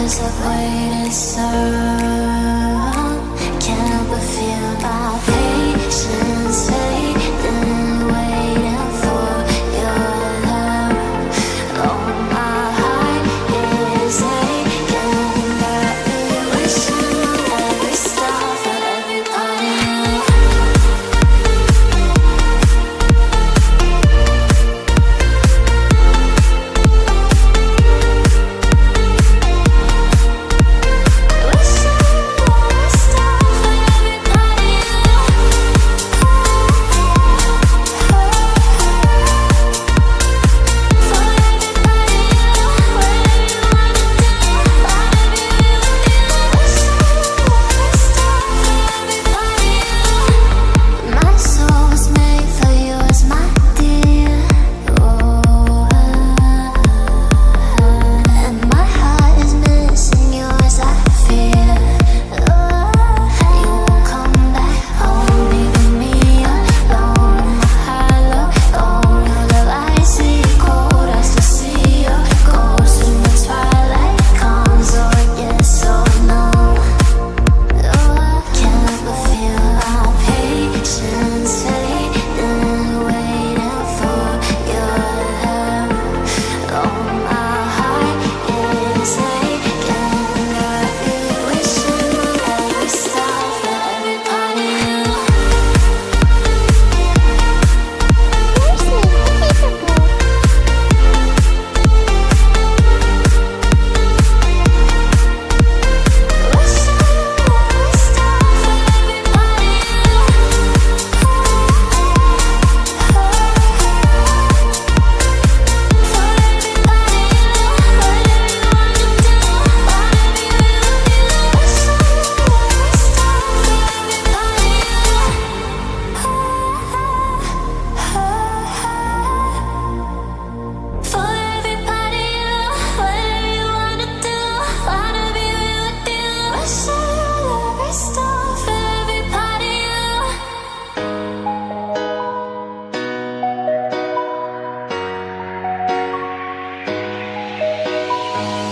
'cause I've waited so long. Can't help but feel my patience fading, waiting for your love. Oh, my heart is aching, got me wishing on every star for every part of you.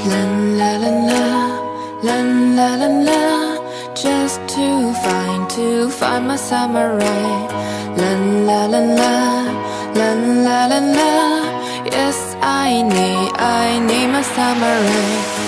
La la la la, la la la la, just to find my samurai. La la la la, la la la la, yes I need my samurai.